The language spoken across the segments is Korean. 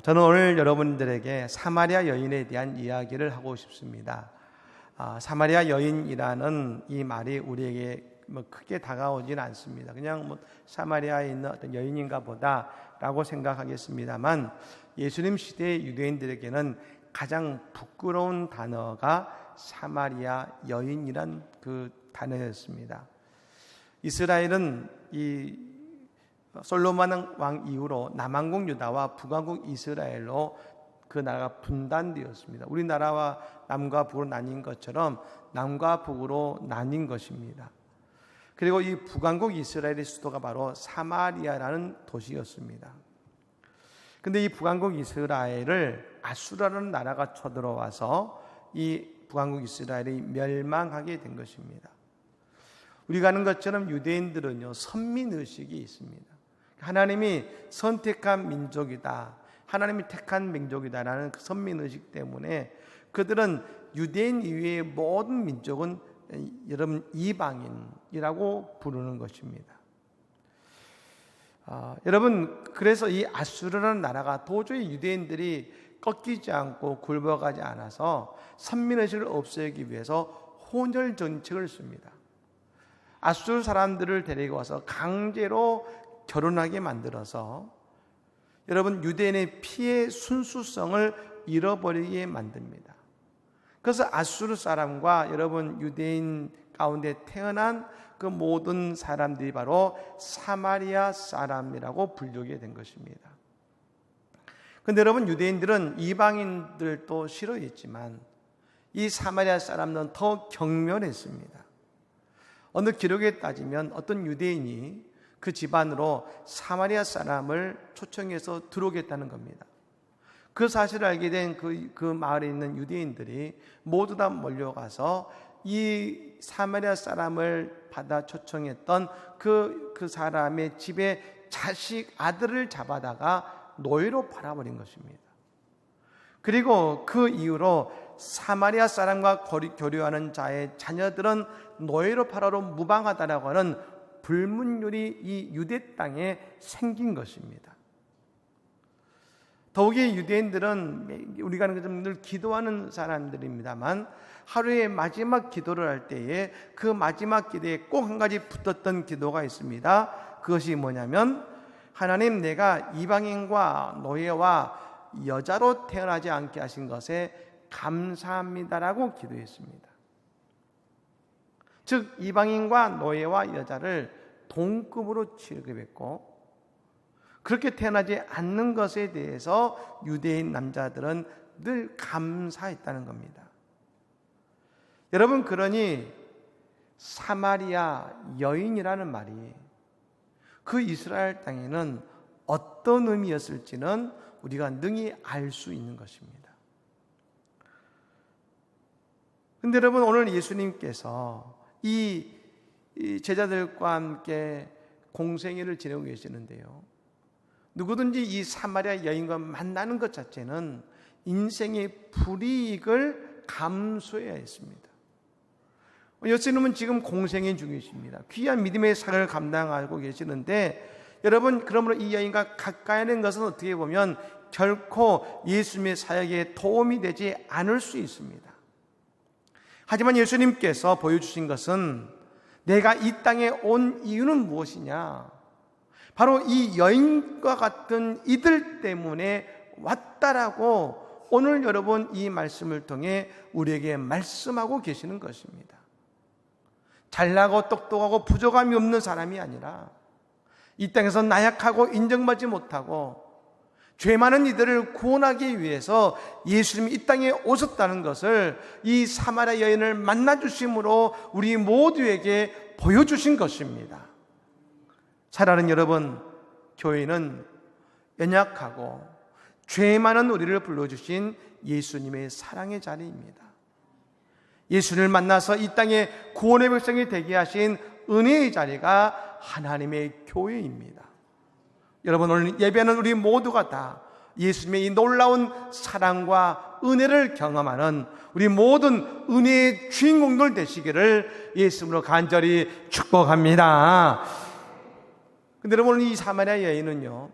저는 오늘 여러분들에게 사마리아 여인에 대한 이야기를 하고 싶습니다. 사마리아 여인이라는 이 말이 우리에게 크게 다가오지는 않습니다. 그냥 사마리아에 있는 어떤 여인인가 보다라고 생각하겠습니다만, 예수님 시대의 유대인들에게는 가장 부끄러운 단어가 사마리아 여인이란 그 단어였습니다. 이스라엘은 이 솔로몬 왕 이후로 남왕국 유다와 북왕국 이스라엘로 그 나라가 분단되었습니다. 우리나라와 남과 북으로 나뉜 것처럼 남과 북으로 나뉜 것입니다. 그리고 이 북왕국 이스라엘의 수도가 바로 사마리아라는 도시였습니다. 근데 이 북왕국 이스라엘을 아수라라는 나라가 쳐들어와서 이 북왕국 이스라엘이 멸망하게 된 것입니다. 우리가 아는 것처럼 유대인들은요, 선민의식이 있습니다. 하나님이 선택한 민족이다, 하나님이 택한 민족이다라는 그 선민의식 때문에 그들은 유대인 이외의 모든 민족은 여러분 이방인이라고 부르는 것입니다. 여러분, 그래서 이 아수르라는 나라가 도저히 유대인들이 꺾이지 않고 굴복하지 않아서 선민의식을 없애기 위해서 혼혈 정책을 씁니다. 아수르 사람들을 데리고 와서 강제로 결혼하게 만들어서 여러분 유대인의 피의 순수성을 잃어버리게 만듭니다. 그래서 아수르 사람과 여러분 유대인 가운데 태어난 그 모든 사람들이 바로 사마리아 사람이라고 불리게 된 것입니다. 그런데 여러분, 유대인들은 이방인들도 싫어했지만 이 사마리아 사람들은 더 경멸했습니다. 어느 기록에 따지면 어떤 유대인이 그 집안으로 사마리아 사람을 초청해서 들어오겠다는 겁니다. 그 사실을 알게 된 그 마을에 있는 유대인들이 모두 다 몰려가서 이 사마리아 사람을 받아 초청했던 그 사람의 집에 아들을 잡아다가 노예로 팔아버린 것입니다. 그리고 그 이후로 사마리아 사람과 교류하는 자의 자녀들은 노예로 팔아로 무방하다라고 하는 불문율이 이 유대 땅에 생긴 것입니다. 더욱이 유대인들은 우리가 아는 것처럼 늘 기도하는 사람들입니다만, 하루의 마지막 기도를 할 때에 그 마지막 기도에 꼭 한 가지 붙었던 기도가 있습니다. 그것이 뭐냐면, 하나님, 내가 이방인과 노예와 여자로 태어나지 않게 하신 것에 감사합니다라고 기도했습니다. 즉 이방인과 노예와 여자를 동급으로 취급했고, 그렇게 태어나지 않는 것에 대해서 유대인 남자들은 늘 감사했다는 겁니다. 여러분, 그러니 사마리아 여인이라는 말이 그 이스라엘 땅에는 어떤 의미였을지는 우리가 능히 알 수 있는 것입니다. 그런데 여러분, 오늘 예수님께서 이 제자들과 함께 공생애를 지내고 계시는데요, 누구든지 이 사마리아 여인과 만나는 것 자체는 인생의 불이익을 감수해야 했습니다. 예수님은 지금 공생애 중이십니다. 귀한 믿음의 사역을 감당하고 계시는데, 여러분, 그러므로 이 여인과 가까이 하는 것은 어떻게 보면 결코 예수님의 사역에 도움이 되지 않을 수 있습니다. 하지만 예수님께서 보여주신 것은, 내가 이 땅에 온 이유는 무엇이냐? 바로 이 여인과 같은 이들 때문에 왔다라고 오늘 여러분 이 말씀을 통해 우리에게 말씀하고 계시는 것입니다. 잘나고 똑똑하고 부족함이 없는 사람이 아니라 이 땅에서 나약하고 인정받지 못하고 죄 많은 이들을 구원하기 위해서 예수님이 이 땅에 오셨다는 것을 이 사마리아 여인을 만나주심으로 우리 모두에게 보여주신 것입니다. 사랑하는 여러분, 교회는 연약하고 죄 많은 우리를 불러주신 예수님의 사랑의 자리입니다. 예수님을 만나서 이 땅에 구원의 백성이 되게 하신 은혜의 자리가 하나님의 교회입니다. 여러분, 오늘 예배하는 우리 모두가 다 예수님의 이 놀라운 사랑과 은혜를 경험하는 우리 모든 은혜의 주인공들 되시기를 예수님으로 간절히 축복합니다. 근데 여러분, 이 사마리아 여인은요,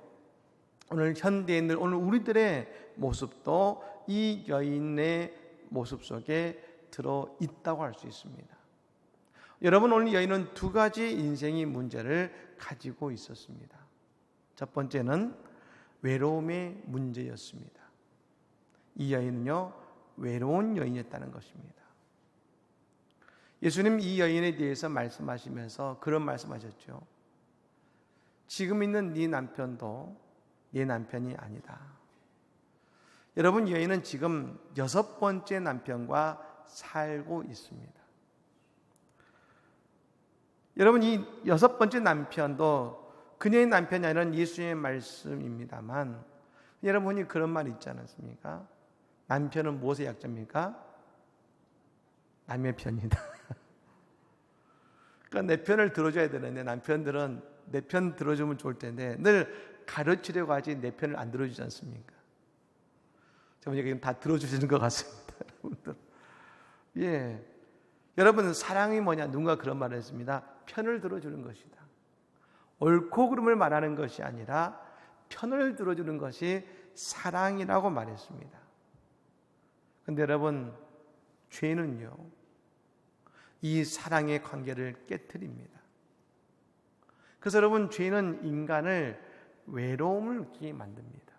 오늘 현대인들, 오늘 우리들의 모습도 이 여인의 모습 속에 들어 있다고 할 수 있습니다. 여러분, 오늘 여인은 두 가지 인생의 문제를 가지고 있었습니다. 첫 번째는 외로움의 문제였습니다. 이 여인은요, 외로운 여인이었다는 것입니다. 예수님 이 여인에 대해서 말씀하시면서 그런 말씀하셨죠. 지금 있는 네 남편도 네 남편이 아니다. 여러분, 이 여인은 지금 6번째 남편과 살고 있습니다. 여러분, 이 6번째 남편도 그녀의 남편이 아니라 예수님의 말씀입니다만, 여러분이 그런 말 있지 않았습니까? 남편은 무엇의 약자입니까? 남의 편이다. 그러니까 내 편을 들어줘야 되는데, 남편들은 내 편 들어주면 좋을 텐데 늘 가르치려고 하지 내 편을 안 들어주지 않습니까? 제가 지금 다 들어주시는 것 같습니다, 여러분들. 예, 여러분, 사랑이 뭐냐? 누군가 그런 말을 했습니다. 편을 들어주는 것이다. 옳고 그름을 말하는 것이 아니라 편을 들어주는 것이 사랑이라고 말했습니다. 그런데 여러분, 죄는요, 이 사랑의 관계를 깨트립니다. 그래서 여러분, 죄는 인간을 외로움을 느끼게 만듭니다.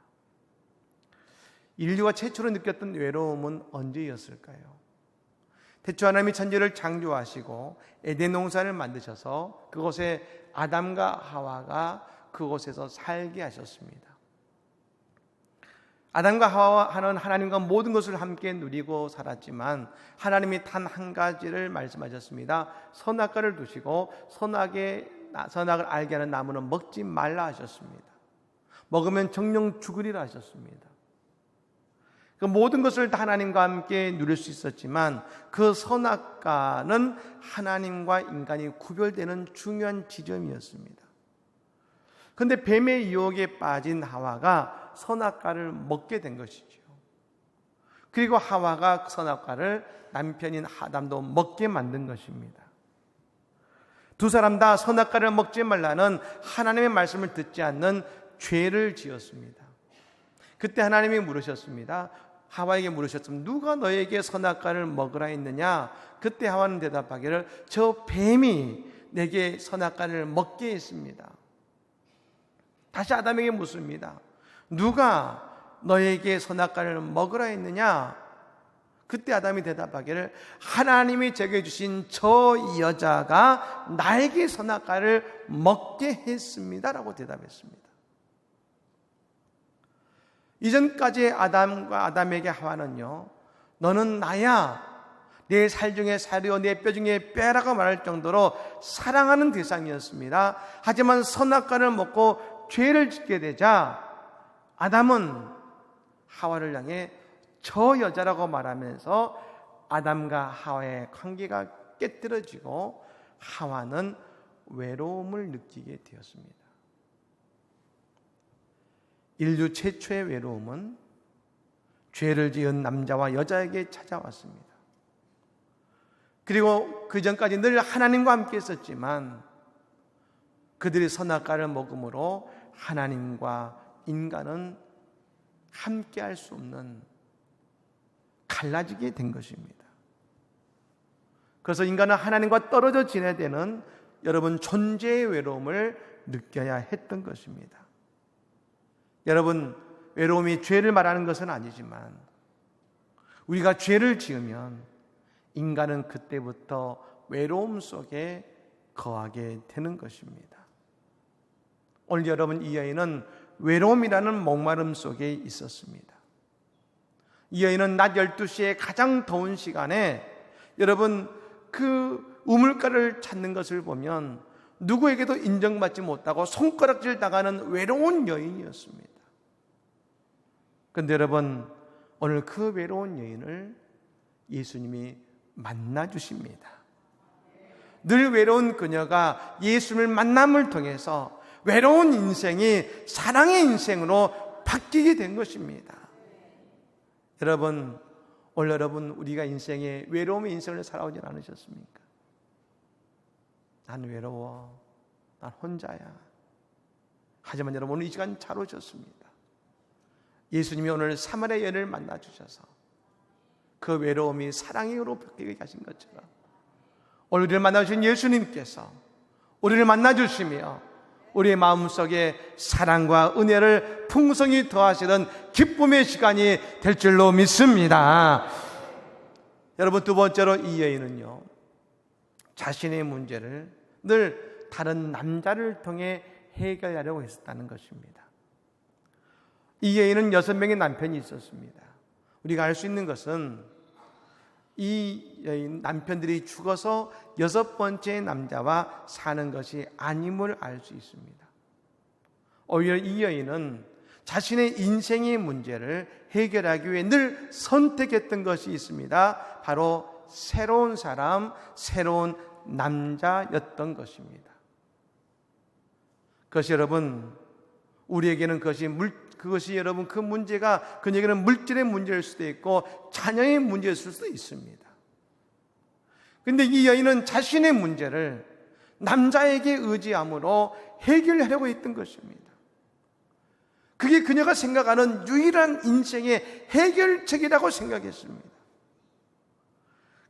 인류가 최초로 느꼈던 외로움은 언제였을까요? 태초 하나님이 천지를 창조하시고 에덴 동산을 만드셔서 그곳에 아담과 하와가 그곳에서 살게 하셨습니다. 아담과 하와는 하나님과 모든 것을 함께 누리고 살았지만 하나님이 단 한 가지를 말씀하셨습니다. 선악과를 두시고 선악을 알게 하는 나무는 먹지 말라 하셨습니다. 먹으면 정령 죽으리라 하셨습니다. 그 모든 것을 다 하나님과 함께 누릴 수 있었지만 그 선악과는 하나님과 인간이 구별되는 중요한 지점이었습니다. 그런데 뱀의 유혹에 빠진 하와가 선악과를 먹게 된 것이죠. 그리고 하와가 선악과를 남편인 아담도 먹게 만든 것입니다. 두 사람 다 선악과를 먹지 말라는 하나님의 말씀을 듣지 않는 죄를 지었습니다. 그때 하나님이 물으셨습니다. 하와에게 물으셨습니다. 누가 너에게 선악과를 먹으라 했느냐? 그때 하와는 대답하기를 저 뱀이 내게 선악과를 먹게 했습니다. 다시 아담에게 묻습니다. 누가 너에게 선악과를 먹으라 했느냐? 그때 아담이 대답하기를 하나님이 제게 주신 저 여자가 나에게 선악과를 먹게 했습니다 라고 대답했습니다. 이전까지 아담에게 하와는요, 너는 나야, 내 살 중에 살이요 내 뼈 중에 뼈라고 말할 정도로 사랑하는 대상이었습니다. 하지만 선악과를 먹고 죄를 짓게 되자 아담은 하와를 향해 저 여자라고 말하면서 아담과 하와의 관계가 깨뜨려지고 하와는 외로움을 느끼게 되었습니다. 인류 최초의 외로움은 죄를 지은 남자와 여자에게 찾아왔습니다. 그리고 그 전까지 늘 하나님과 함께 있었지만 그들이 선악과를 먹음으로 하나님과 인간은 함께 할 수 없는 갈라지게 된 것입니다. 그래서 인간은 하나님과 떨어져 지내야 되는 여러분 존재의 외로움을 느껴야 했던 것입니다. 여러분, 외로움이 죄를 말하는 것은 아니지만 우리가 죄를 지으면 인간은 그때부터 외로움 속에 거하게 되는 것입니다. 오늘 여러분, 이 여인은 외로움이라는 목마름 속에 있었습니다. 이 여인은 낮 12시에 가장 더운 시간에 여러분 그 우물가를 찾는 것을 보면 누구에게도 인정받지 못하고 손가락질 당하는 외로운 여인이었습니다. 그런데 여러분, 오늘 그 외로운 여인을 예수님이 만나 주십니다. 늘 외로운 그녀가 예수님을 만남을 통해서 외로운 인생이 사랑의 인생으로 바뀌게 된 것입니다. 여러분, 오늘 여러분 우리가 인생에 외로움의 인생을 살아오지 않으셨습니까? 난 외로워, 난 혼자야. 하지만 여러분, 오늘 이 시간 잘 오셨습니다. 예수님이 오늘 사마리아 여인을 만나 주셔서 그 외로움이 사랑으로 바뀌게 하신 것처럼 오늘 우리를 만나주신 예수님께서 우리를 만나주시며 우리의 마음속에 사랑과 은혜를 풍성히 더하시는 기쁨의 시간이 될 줄로 믿습니다. 여러분, 두 번째로 이 여인은요, 자신의 문제를 늘 다른 남자를 통해 해결하려고 했었다는 것입니다. 이 여인은 6명의 남편이 있었습니다. 우리가 알 수 있는 것은 이 여인 남편들이 죽어서 6번째 남자와 사는 것이 아님을 알 수 있습니다. 오히려 이 여인은 자신의 인생의 문제를 해결하기 위해 늘 선택했던 것이 있습니다. 바로 새로운 사람, 새로운 남자였던 것입니다. 그것이 여러분, 우리에게는 그것이 여러분, 그 문제가 그에게는 물질의 문제일 수도 있고 자녀의 문제일 수도 있습니다. 그런데 이 여인은 자신의 문제를 남자에게 의지함으로 해결하려고 했던 것입니다. 그게 그녀가 생각하는 유일한 인생의 해결책이라고 생각했습니다.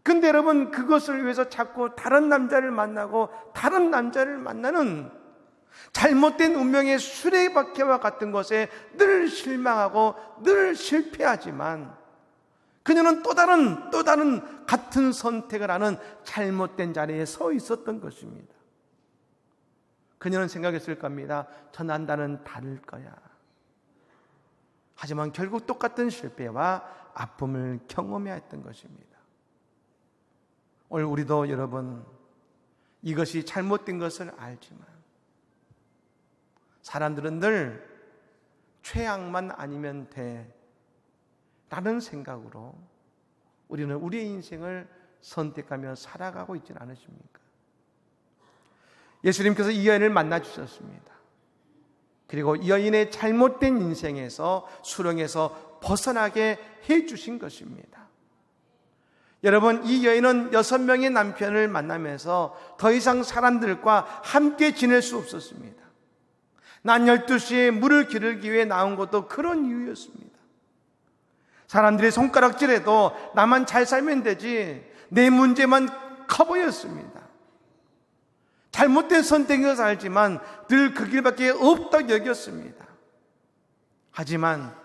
근데 여러분, 그것을 위해서 자꾸 다른 남자를 만나고 다른 남자를 만나는 잘못된 운명의 수레바퀴와 같은 것에 늘 실망하고 늘 실패하지만 그녀는 또 다른 같은 선택을 하는 잘못된 자리에 서 있었던 것입니다. 그녀는 생각했을 겁니다. 저 남자는 다를 거야. 하지만 결국 똑같은 실패와 아픔을 경험해야 했던 것입니다. 오늘 우리도 여러분, 이것이 잘못된 것을 알지만 사람들은 늘 최악만 아니면 돼 라는 생각으로 우리는 우리의 인생을 선택하며 살아가고 있지는 않으십니까? 예수님께서 이 여인을 만나 주셨습니다. 그리고 이 여인의 잘못된 인생에서 수렁에서 벗어나게 해 주신 것입니다. 여러분, 이 여인은 6명의 남편을 만나면서 더 이상 사람들과 함께 지낼 수 없었습니다. 낮 12시에 물을 기르기 위해 나온 것도 그런 이유였습니다. 사람들이 손가락질해도 나만 잘 살면 되지, 내 문제만 커 보였습니다. 잘못된 선택인 것을 알지만 늘 그 길밖에 없다고 여겼습니다. 하지만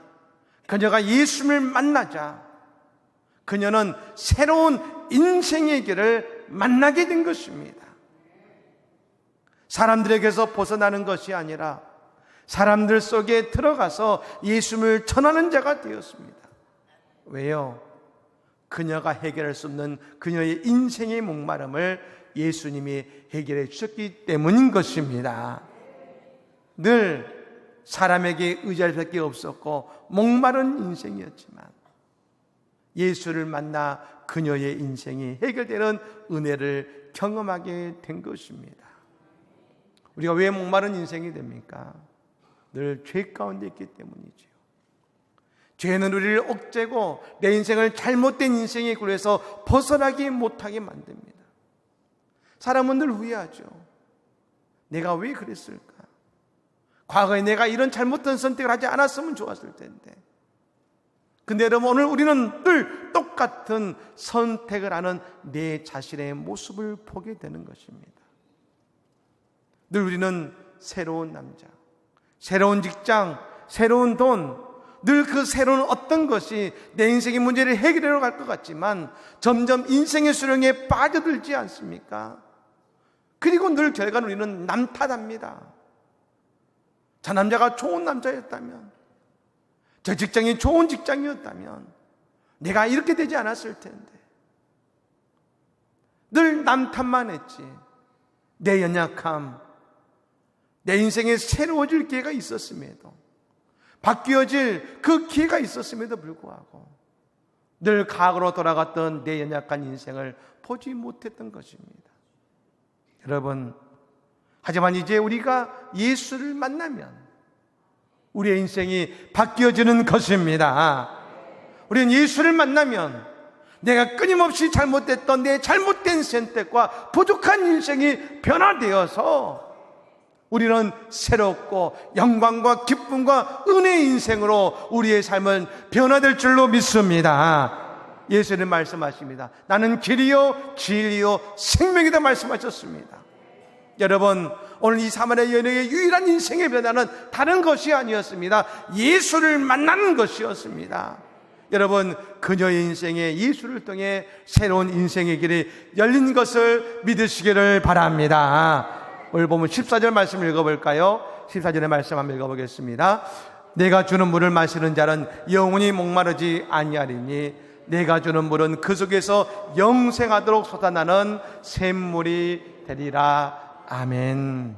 그녀가 예수님을 만나자 그녀는 새로운 인생의 길을 만나게 된 것입니다. 사람들에게서 벗어나는 것이 아니라 사람들 속에 들어가서 예수님을 전하는 자가 되었습니다. 왜요? 그녀가 해결할 수 없는 그녀의 인생의 목마름을 예수님이 해결해 주셨기 때문인 것입니다. 늘 사람에게 의지할 수밖에 없었고 목마른 인생이었지만 예수를 만나 그녀의 인생이 해결되는 은혜를 경험하게 된 것입니다. 우리가 왜 목마른 인생이 됩니까? 늘 죄 가운데 있기 때문이죠. 죄는 우리를 억제고 내 인생을 잘못된 인생의 굴에서 벗어나지 못하게 만듭니다. 사람은 늘 후회하죠. 내가 왜 그랬을까? 과거에 내가 이런 잘못된 선택을 하지 않았으면 좋았을 텐데. 근데 여러분, 오늘 우리는 늘 똑같은 선택을 하는 내 자신의 모습을 보게 되는 것입니다. 늘 우리는 새로운 남자, 새로운 직장, 새로운 돈, 늘 그 새로운 어떤 것이 내 인생의 문제를 해결하러 갈 것 같지만 점점 인생의 수렁에 빠져들지 않습니까? 그리고 늘 결과는 우리는 남 탓합니다. 저 남자가 좋은 남자였다면, 저 직장이 좋은 직장이었다면 내가 이렇게 되지 않았을 텐데. 늘 남 탓만 했지. 내 연약함, 내 인생에 새로워질 기회가 있었음에도, 바뀌어질 그 기회가 있었음에도 불구하고 늘 과거로 돌아갔던 내 연약한 인생을 보지 못했던 것입니다. 여러분, 하지만 이제 우리가 예수를 만나면 우리의 인생이 바뀌어지는 것입니다. 우리는 예수를 만나면 내가 끊임없이 잘못했던 내 잘못된 선택과 부족한 인생이 변화되어서 우리는 새롭고 영광과 기쁨과 은혜의 인생으로 우리의 삶은 변화될 줄로 믿습니다. 예수님 말씀하십니다. 나는 길이요 진리요 생명이다 말씀하셨습니다. 여러분, 오늘 이 사마리아 여인의 유일한 인생의 변화는 다른 것이 아니었습니다. 예수를 만나는 것이었습니다. 여러분, 그녀의 인생에 예수를 통해 새로운 인생의 길이 열린 것을 믿으시기를 바랍니다. 오늘 보면 14절 말씀 읽어볼까요? 14절의 말씀 한번 읽어보겠습니다. 내가 주는 물을 마시는 자는 영원히 목마르지 아니하리니 내가 주는 물은 그 속에서 영생하도록 솟아나는 샘물이 되리라. 아멘.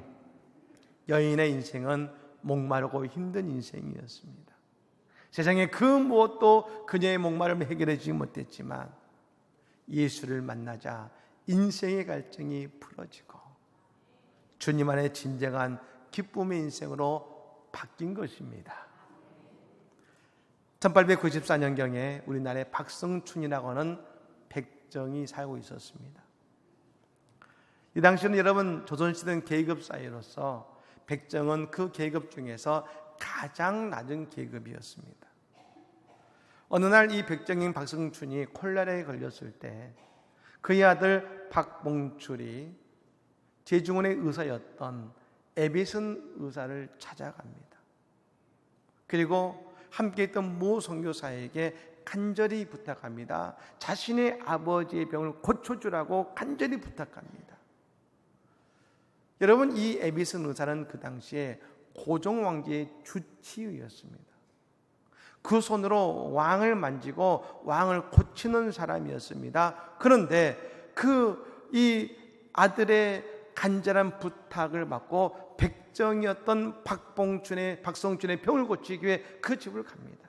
여인의 인생은 목마르고 힘든 인생이었습니다. 세상의 그 무엇도 그녀의 목마름을 해결하지 못했지만 예수를 만나자 인생의 갈증이 풀어지고 주님 안에 진정한 기쁨의 인생으로 바뀐 것입니다. 1894년경에 우리나라에 박성춘이라고 하는 백정이 살고 있었습니다. 이 당시는 여러분 조선시대는 계급 사회로서 백정은 그 계급 중에서 가장 낮은 계급이었습니다. 어느 날 이 백정인 박성춘이 콜레라에 걸렸을 때 그의 아들 박봉출이 제중원의 의사였던 에비슨 의사를 찾아갑니다. 그리고 함께 있던 모 선교사에게 간절히 부탁합니다. 자신의 아버지의 병을 고쳐주라고 간절히 부탁합니다. 여러분, 이 에비슨 의사는 그 당시에 고종 왕제의 주치의였습니다. 그 손으로 왕을 만지고 왕을 고치는 사람이었습니다. 그런데 이 아들의 간절한 부탁을 받고 백정이었던 박성춘의 병을 고치기 위해 그 집을 갑니다.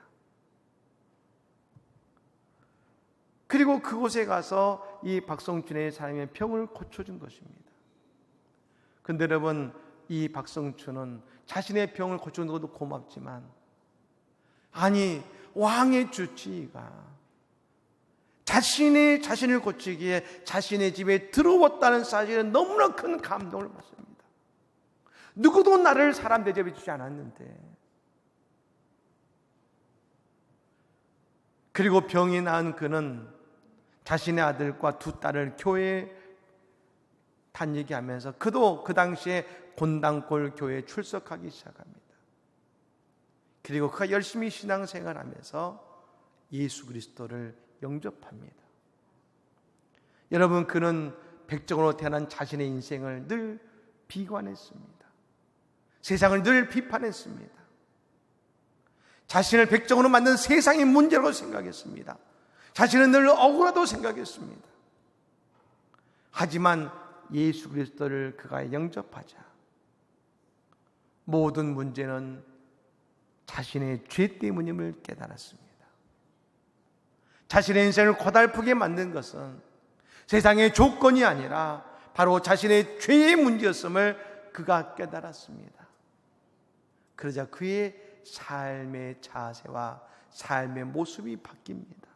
그리고 그곳에 가서 이 박성춘의 사람의 병을 고쳐준 것입니다. 그런데 여러분, 이 박성춘은 자신의 병을 고쳐준 것도 고맙지만 아니, 왕의 주치의가 자신을 고치기에 자신의 집에 들어왔다는 사실에 너무나 큰 감동을 받습니다. 누구도 나를 사람 대접해 주지 않았는데. 그리고 병이 나은 그는 자신의 아들과 두 딸을 교회에 다니게 하면서 그도 그 당시에 곤당골 교회에 출석하기 시작합니다. 그리고 그가 열심히 신앙생활하면서 예수 그리스도를 영접합니다. 여러분, 그는 백정으로 태어난 자신의 인생을 늘 비관했습니다. 세상을 늘 비판했습니다. 자신을 백정으로 만든 세상의 문제라고 생각했습니다. 자신은 늘 억울하다고 생각했습니다. 하지만 예수 그리스도를 그가 영접하자 모든 문제는 자신의 죄 때문임을 깨달았습니다. 자신의 인생을 고달프게 만든 것은 세상의 조건이 아니라 바로 자신의 죄의 문제였음을 그가 깨달았습니다. 그러자 그의 삶의 자세와 삶의 모습이 바뀝니다.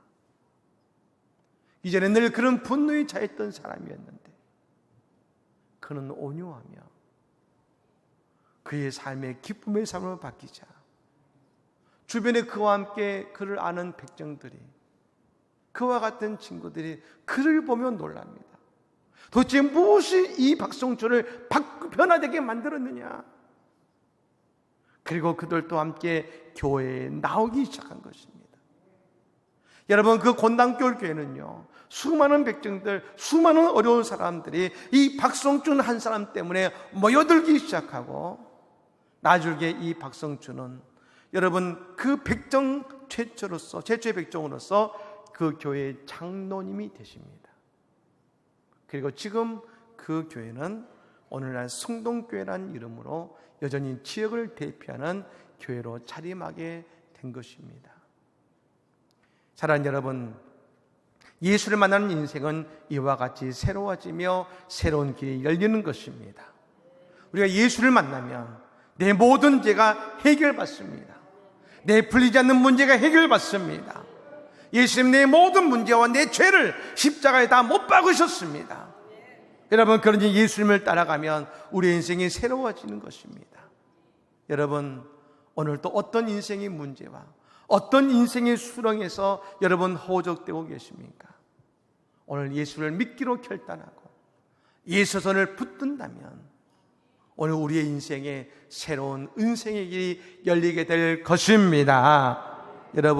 이전에 늘 그런 분노에 차있던 사람이었는데 그는 온유하며 그의 삶의 기쁨의 삶으로 바뀌자 주변에 그와 함께 그를 아는 백정들이, 그와 같은 친구들이 그를 보며 놀랍니다. 도대체 무엇이 이 박성춘을 변화되게 만들었느냐? 그리고 그들도 함께 교회에 나오기 시작한 것입니다. 여러분, 그 곤당골 교회는요, 수많은 백정들, 수많은 어려운 사람들이 이 박성춘 한 사람 때문에 모여들기 시작하고 나중에 이 박성춘은 여러분 그 백정 최초의 백정으로서 그 교회의 장로님이 되십니다. 그리고 지금 그 교회는 오늘날 성동교회라는 이름으로 여전히 지역을 대표하는 교회로 자림하게 된 것입니다. 사랑하는 여러분, 예수를 만나는 인생은 이와 같이 새로워지며 새로운 길이 열리는 것입니다. 우리가 예수를 만나면 내 모든 죄가 해결받습니다. 내 풀리지 않는 문제가 해결받습니다. 예수님 내 모든 문제와 내 죄를 십자가에 다 못 박으셨습니다. 여러분, 그런지 예수님을 따라가면 우리의 인생이 새로워지는 것입니다. 여러분, 오늘 또 어떤 인생의 문제와 어떤 인생의 수렁에서 여러분 허우적대고 계십니까? 오늘 예수를 믿기로 결단하고 예수 손을 붙든다면 오늘 우리의 인생에 새로운 은생의 길이 열리게 될 것입니다. 여러분,